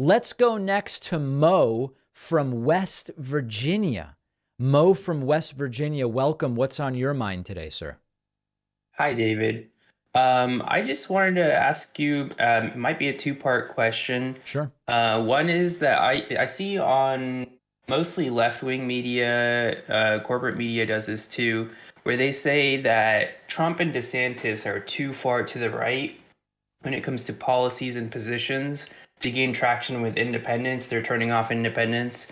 Let's go next to Mo from West Virginia. Mo from West Virginia, welcome. What's on your mind today, sir? Hi, David. I just wanted to ask you, it might be a two-part question. Sure. One is that I see on mostly left-wing media, corporate media does this too, where they say that Trump and DeSantis are too far to the right when it comes to policies and positions to gain traction with independents. They're turning off independents.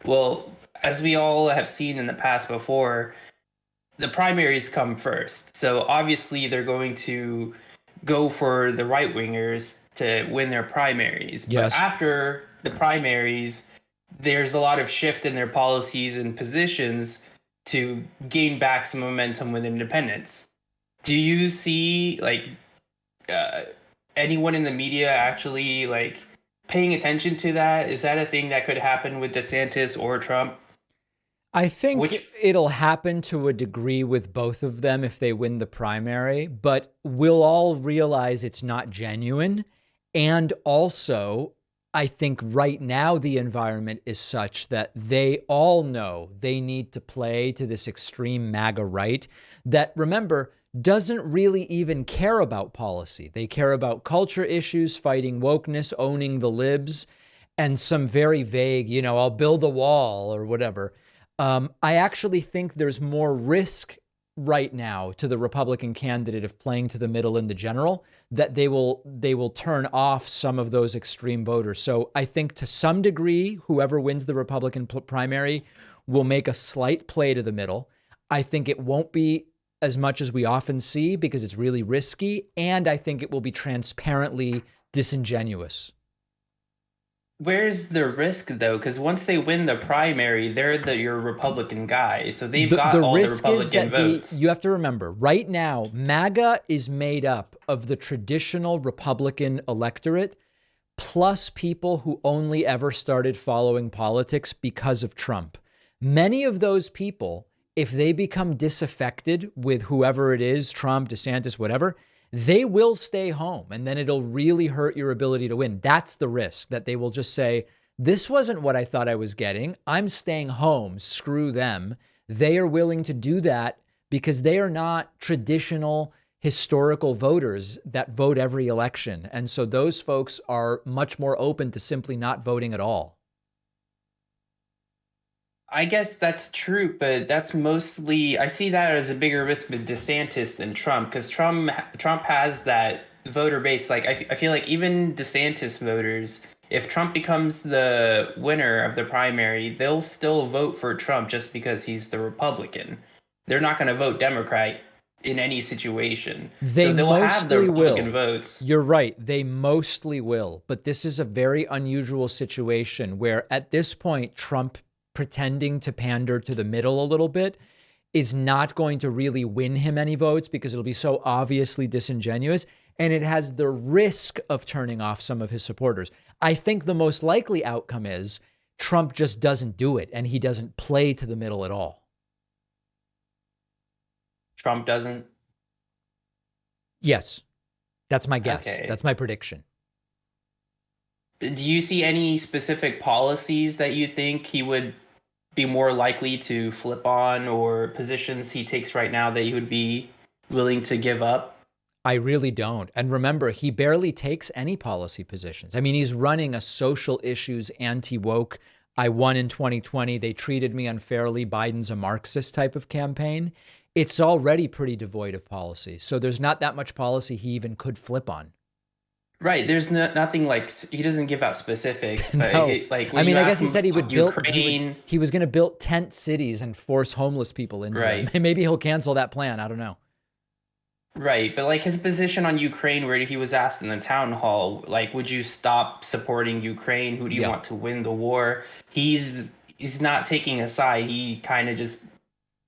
Well, as we all have seen in the past before, the primaries come first. So obviously they're going to go for the right wingers to win their primaries. But Yes. after the primaries, there's a lot of shift in their policies and positions to gain back some momentum with independents. Do you see uh, anyone in the media actually paying attention to that? Is that a thing that could happen with DeSantis or Trump? I think Which it'll happen to a degree with both of them if they win the primary, but we'll all realize it's not genuine. And also, I think right now the environment is such that they all know they need to play to this extreme MAGA right that, remember, doesn't really even care about policy. They care about culture issues, fighting wokeness, owning the libs, and some very vague, I'll build a wall or whatever. I actually think there's more risk right now to the Republican candidate of playing to the middle in the general, that they will turn off some of those extreme voters. So I think to some degree, whoever wins the Republican primary will make a slight play to the middle. I think it won't be as much as we often see because it's really risky. And I think it will be transparently disingenuous. Where's the risk though? Because once they win the primary, they're your Republican guy, so they've The got all the risk is Republican that votes. you have to remember right now, MAGA is made up of the traditional Republican electorate plus people who only ever started following politics because of Trump. Many of those people, if they become disaffected with whoever it is, Trump, DeSantis, whatever, they will stay home and then it'll really hurt your ability to win. That's the risk, that they will just say, this wasn't what I thought I was getting. I'm staying home. Screw them. They are willing to do that because they are not traditional historical voters that vote every election. And so those folks are much more open to simply not voting at all. I guess that's true, but that's mostly I see that as a bigger risk with DeSantis than Trump, because Trump has that voter base. I feel like even DeSantis voters, if Trump becomes the winner of the primary, they'll still vote for Trump just because he's the Republican. They're not going to vote Democrat in any situation. They So they'll have the mostly Republican will. votes. You're right. They mostly will. But this is a very unusual situation where at this point, Trump pretending to pander to the middle a little bit is not going to really win him any votes because it'll be so obviously disingenuous. And it has the risk of turning off some of his supporters. I think the most likely outcome is Trump just doesn't do it and he doesn't play to the middle at all. Trump doesn't. Yes, that's my guess. Okay. That's my prediction. Do you see any specific policies that you think he would be more likely to flip on, or positions he takes right now that he would be willing to give up? I really don't. And remember, he barely takes any policy positions. I mean, he's running a social issues anti-woke. I won in 2020. They treated me unfairly. Biden's a Marxist type of campaign. It's already pretty devoid of policy. So there's not that much policy he even could flip on. Right. There's nothing he doesn't give out specifics, but No. like I when mean, you I guess ask he him said he would about build, Ukraine, he was going to build tent cities and force homeless people into them. right, Maybe he'll cancel that plan. I don't know. right, but like his position on Ukraine, where he was asked in the town hall, would you stop supporting Ukraine? Who do you Yeah, want to win the war? He's not taking a side. He kind of just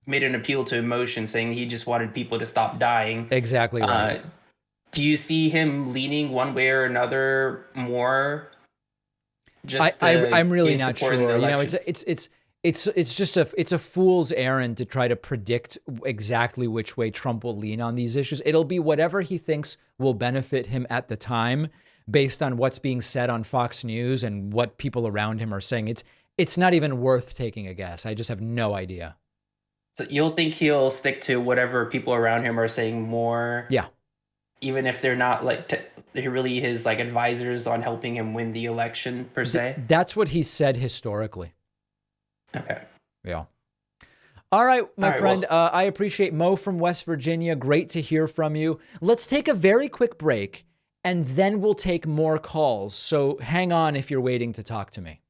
made an appeal to emotion, saying he just wanted people to stop dying. exactly right. Uh, do you see him leaning one way or another more just to I'm really gain not support in the sure. election? It's just a fool's errand to try to predict exactly which way Trump will lean on these issues. It'll be whatever he thinks will benefit him at the time. based on what's being said on Fox News and what people around him are saying. It's not even worth taking a guess. I just have no idea. So you'll think he'll stick to whatever people around him are saying more, Yeah. even if they're not like really his like advisors on helping him win the election per se. That's what he said historically. Okay. Yeah. All right, my All right, friend. well- I appreciate Mo from West Virginia. Great to hear from you. Let's take a very quick break, and then we'll take more calls. So hang on if you're waiting to talk to me.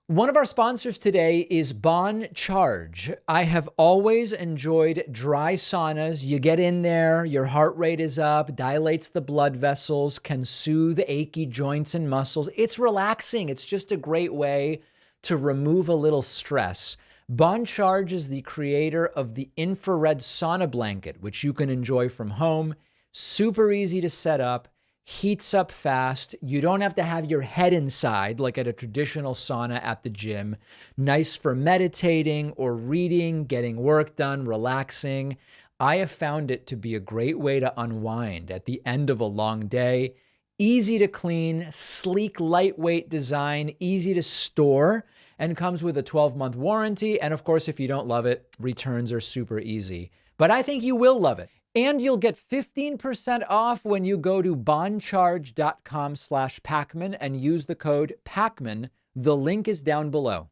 One of our sponsors today is Bon Charge. I have always enjoyed dry saunas. You get in there, your heart rate is up, dilates the blood vessels, can soothe achy joints and muscles. It's relaxing. It's just a great way to remove a little stress. Bon Charge is the creator of the infrared sauna blanket, which you can enjoy from home. Super easy to set up. Heats up fast. You don't have to have your head inside like at a traditional sauna at the gym. Nice for meditating or reading, getting work done, relaxing. I have found it to be a great way to unwind at the end of a long day. Easy to clean, sleek, lightweight design, easy to store, and comes with a 12-month warranty. And of course, if you don't love it, returns are super easy. But I think you will love it. And you'll get 15% off when you go to boncharge.com/Pacman and use the code Pacman. The link is down below.